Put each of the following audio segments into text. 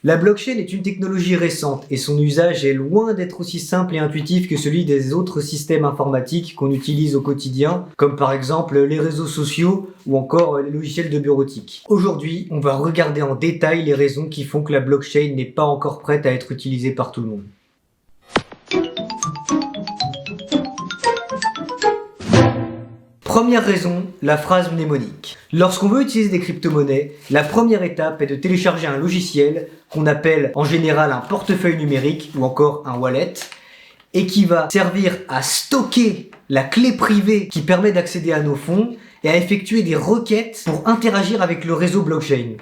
La blockchain est une technologie récente et son usage est loin d'être aussi simple et intuitif que celui des autres systèmes informatiques qu'on utilise au quotidien, comme par exemple les réseaux sociaux ou encore les logiciels de bureautique. Aujourd'hui, on va regarder en détail les raisons qui font que la blockchain n'est pas encore prête à être utilisée par tout le monde. Première raison, la phrase mnémonique. Lorsqu'on veut utiliser des crypto-monnaies, la première étape est de télécharger un logiciel qu'on appelle en général un portefeuille numérique ou encore un wallet et qui va servir à stocker la clé privée qui permet d'accéder à nos fonds et à effectuer des requêtes pour interagir avec le réseau blockchain.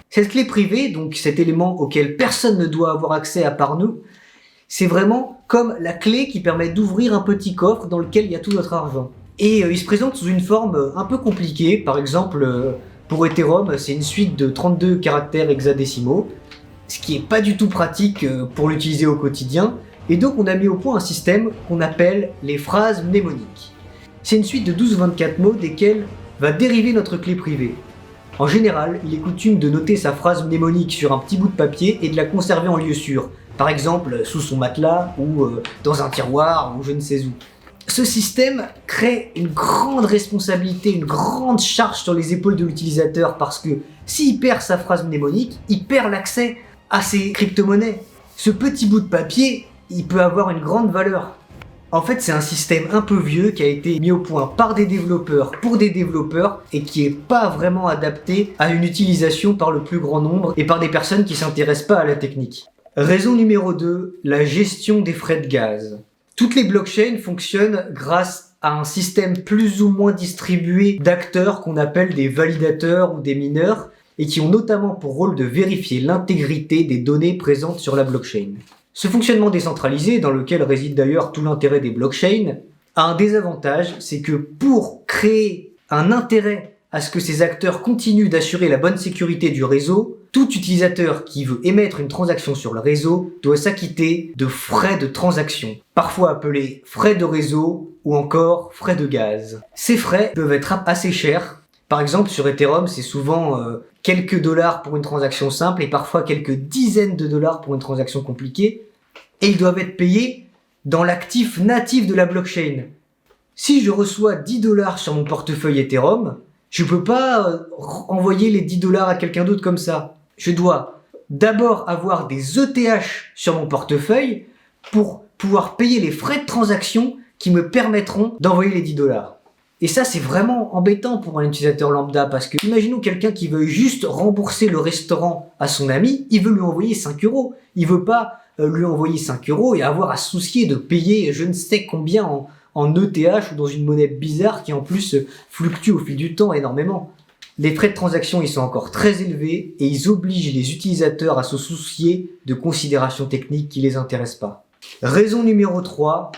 Cette clé privée, donc cet élément auquel personne ne doit avoir accès à part nous, c'est vraiment comme la clé qui permet d'ouvrir un petit coffre dans lequel il y a tout notre argent. Et il se présente sous une forme un peu compliquée. Par exemple, pour Ethereum, c'est une suite de 32 caractères hexadécimaux, ce qui n'est pas du tout pratique pour l'utiliser au quotidien. Et donc on a mis au point un système qu'on appelle les phrases mnémoniques. C'est une suite de 12 ou 24 mots desquels va dériver notre clé privée. En général, il est coutume de noter sa phrase mnémonique sur un petit bout de papier et de la conserver en lieu sûr. Par exemple, sous son matelas ou dans un tiroir ou je ne sais où. Ce système crée une grande responsabilité, une grande charge sur les épaules de l'utilisateur parce que s'il perd sa phrase mnémonique, il perd l'accès à ses crypto-monnaies. Ce petit bout de papier, il peut avoir une grande valeur. En fait, c'est un système un peu vieux qui a été mis au point par des développeurs pour des développeurs et qui n'est pas vraiment adapté à une utilisation par le plus grand nombre et par des personnes qui ne s'intéressent pas à la technique. Raison numéro 2, la gestion des frais de gaz. Toutes les blockchains fonctionnent grâce à un système plus ou moins distribué d'acteurs qu'on appelle des validateurs ou des mineurs et qui ont notamment pour rôle de vérifier l'intégrité des données présentes sur la blockchain. Ce fonctionnement décentralisé, dans lequel réside d'ailleurs tout l'intérêt des blockchains, a un désavantage, c'est que pour créer un intérêt à ce que ces acteurs continuent d'assurer la bonne sécurité du réseau, tout utilisateur qui veut émettre une transaction sur le réseau doit s'acquitter de frais de transaction, parfois appelés frais de réseau ou encore frais de gaz. Ces frais peuvent être assez chers. Par exemple, sur Ethereum, c'est souvent quelques dollars pour une transaction simple et parfois quelques dizaines de dollars pour une transaction compliquée. Et ils doivent être payés dans l'actif natif de la blockchain. Si je reçois 10 dollars sur mon portefeuille Ethereum, je peux pas envoyer les 10 dollars à quelqu'un d'autre comme ça. Je dois d'abord avoir des ETH sur mon portefeuille pour pouvoir payer les frais de transaction qui me permettront d'envoyer les 10 dollars. Et ça, c'est vraiment embêtant pour un utilisateur lambda parce que, imaginons quelqu'un qui veut juste rembourser le restaurant à son ami, il veut lui envoyer 5 euros. Il veut pas lui envoyer 5 euros et avoir à se soucier de payer je ne sais combien en ETH ou dans une monnaie bizarre qui en plus fluctue au fil du temps énormément. Les frais de transaction ils sont encore très élevés et ils obligent les utilisateurs à se soucier de considérations techniques qui les intéressent pas. Raison numéro 3,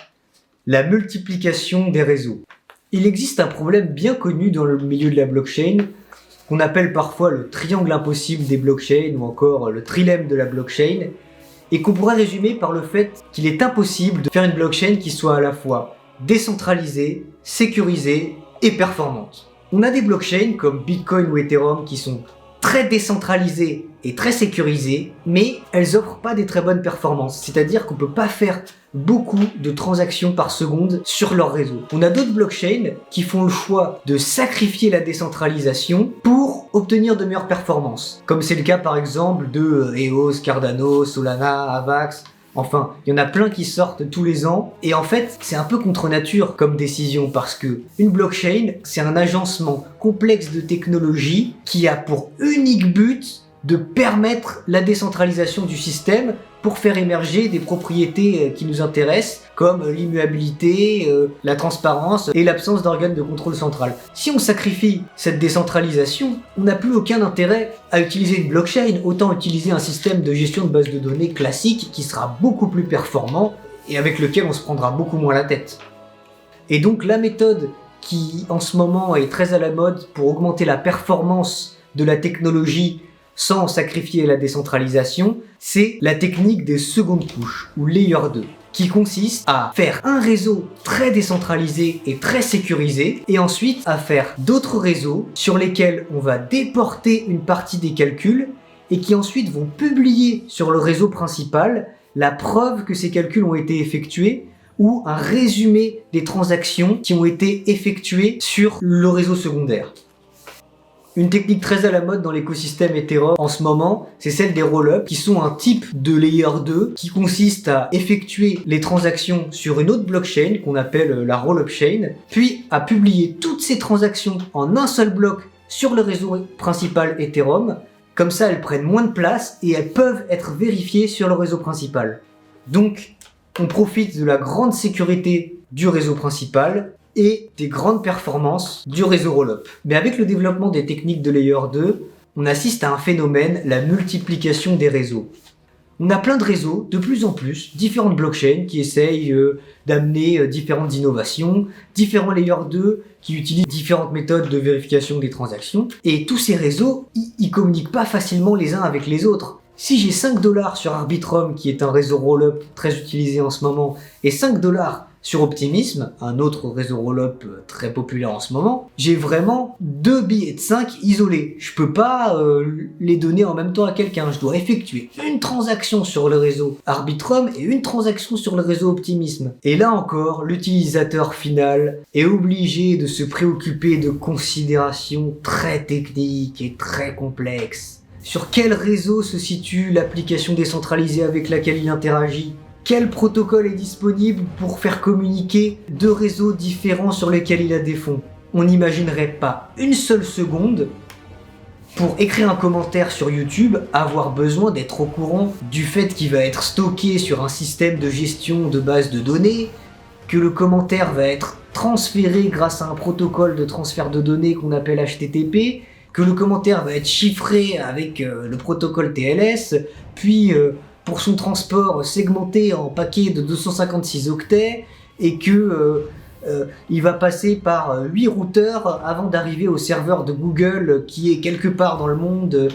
la multiplication des réseaux. Il existe un problème bien connu dans le milieu de la blockchain qu'on appelle parfois le triangle impossible des blockchains ou encore le trilemme de la blockchain et qu'on pourrait résumer par le fait qu'il est impossible de faire une blockchain qui soit à la fois décentralisée, sécurisée et performante. On a des blockchains comme Bitcoin ou Ethereum qui sont très décentralisées et très sécurisées, mais elles offrent pas des très bonnes performances. C'est-à-dire qu'on peut pas faire beaucoup de transactions par seconde sur leur réseau. On a d'autres blockchains qui font le choix de sacrifier la décentralisation pour obtenir de meilleures performances. Comme c'est le cas par exemple de EOS, Cardano, Solana, Avax. Enfin, il y en a plein qui sortent tous les ans et en fait, c'est un peu contre nature comme décision parce que une blockchain, c'est un agencement complexe de technologies qui a pour unique but de permettre la décentralisation du système pour faire émerger des propriétés qui nous intéressent comme l'immuabilité, la transparence et l'absence d'organes de contrôle central. Si on sacrifie cette décentralisation, on n'a plus aucun intérêt à utiliser une blockchain, autant utiliser un système de gestion de base de données classique qui sera beaucoup plus performant et avec lequel on se prendra beaucoup moins la tête. Et donc la méthode qui en ce moment est très à la mode pour augmenter la performance de la technologie sans sacrifier la décentralisation, c'est la technique des secondes couches, ou Layer 2, qui consiste à faire un réseau très décentralisé et très sécurisé, et ensuite à faire d'autres réseaux sur lesquels on va déporter une partie des calculs, et qui ensuite vont publier sur le réseau principal la preuve que ces calculs ont été effectués ou un résumé des transactions qui ont été effectuées sur le réseau secondaire. Une technique très à la mode dans l'écosystème Ethereum en ce moment, c'est celle des rollups, qui sont un type de layer 2 qui consiste à effectuer les transactions sur une autre blockchain qu'on appelle la rollup chain, puis à publier toutes ces transactions en un seul bloc sur le réseau principal Ethereum. Comme ça, elles prennent moins de place et elles peuvent être vérifiées sur le réseau principal. Donc, on profite de la grande sécurité du réseau principal et des grandes performances du réseau rollup. Mais avec le développement des techniques de layer 2, on assiste à un phénomène, la multiplication des réseaux. On a plein de réseaux, de plus en plus, différentes blockchains qui essayent d'amener différentes innovations, différents layers 2 qui utilisent différentes méthodes de vérification des transactions. Et tous ces réseaux, ils communiquent pas facilement les uns avec les autres. Si j'ai 5 $ sur Arbitrum, qui est un réseau rollup très utilisé en ce moment, et 5 $ sur Optimism, un autre réseau rollup très populaire en ce moment, j'ai vraiment 2 billets de 5 isolés. Je peux pas les donner en même temps à quelqu'un. Je dois effectuer une transaction sur le réseau Arbitrum et une transaction sur le réseau Optimism. Et là encore, l'utilisateur final est obligé de se préoccuper de considérations très techniques et très complexes. Sur quel réseau se situe l'application décentralisée avec laquelle il interagit ? Quel protocole est disponible pour faire communiquer deux réseaux différents sur lesquels il a des fonds? On n'imaginerait pas une seule seconde, pour écrire un commentaire sur YouTube, avoir besoin d'être au courant du fait qu'il va être stocké sur un système de gestion de base de données, que le commentaire va être transféré grâce à un protocole de transfert de données qu'on appelle HTTP, que le commentaire va être chiffré avec le protocole TLS, puis pour son transport segmenté en paquets de 256 octets, et que il va passer par 8 routeurs avant d'arriver au serveur de Google qui est quelque part dans le monde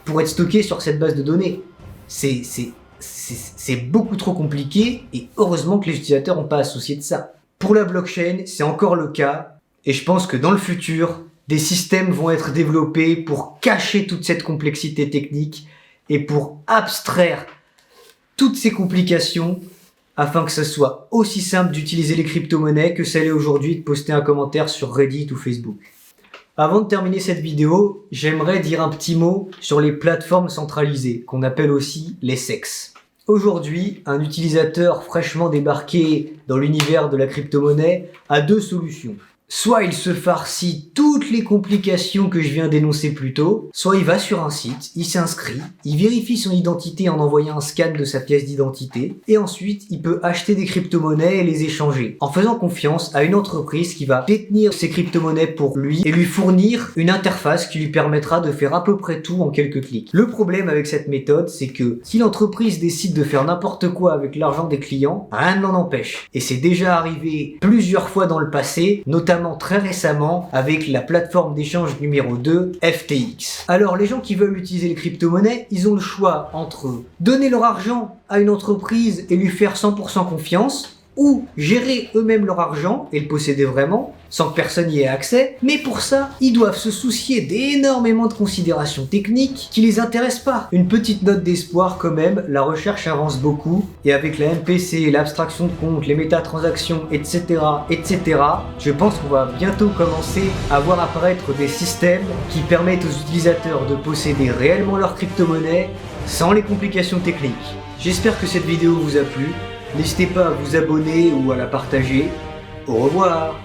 pour être stocké sur cette base de données. C'est beaucoup trop compliqué, et heureusement que les utilisateurs n'ont pas associé de ça. Pour la blockchain, c'est encore le cas, et je pense que dans le futur, des systèmes vont être développés pour cacher toute cette complexité technique et pour abstraire toutes ces complications afin que ce soit aussi simple d'utiliser les crypto-monnaies que ça l'est aujourd'hui de poster un commentaire sur Reddit ou Facebook. Avant de terminer cette vidéo, j'aimerais dire un petit mot sur les plateformes centralisées, qu'on appelle aussi les CEX. Aujourd'hui, un utilisateur fraîchement débarqué dans l'univers de la crypto-monnaie a deux solutions. Soit il se farcit toutes les complications que je viens d'énoncer plus tôt, soit il va sur un site, il s'inscrit, il vérifie son identité en envoyant un scan de sa pièce d'identité, et ensuite il peut acheter des crypto-monnaies et les échanger, en faisant confiance à une entreprise qui va détenir ces crypto-monnaies pour lui et lui fournir une interface qui lui permettra de faire à peu près tout en quelques clics. Le problème avec cette méthode, c'est que si l'entreprise décide de faire n'importe quoi avec l'argent des clients, rien ne l'en empêche. Et c'est déjà arrivé plusieurs fois dans le passé, notamment très récemment avec la plateforme d'échange numéro 2, FTX. Alors les gens qui veulent utiliser les crypto-monnaies, ils ont le choix entre donner leur argent à une entreprise et lui faire 100% confiance, ou gérer eux-mêmes leur argent et le posséder vraiment, sans que personne y ait accès, mais pour ça, ils doivent se soucier d'énormément de considérations techniques qui les intéressent pas. Une petite note d'espoir quand même, la recherche avance beaucoup, et avec la MPC, l'abstraction de compte, les métatransactions, etc., je pense qu'on va bientôt commencer à voir apparaître des systèmes qui permettent aux utilisateurs de posséder réellement leur crypto-monnaie sans les complications techniques. J'espère que cette vidéo vous a plu. N'hésitez pas à vous abonner ou à la partager. Au revoir!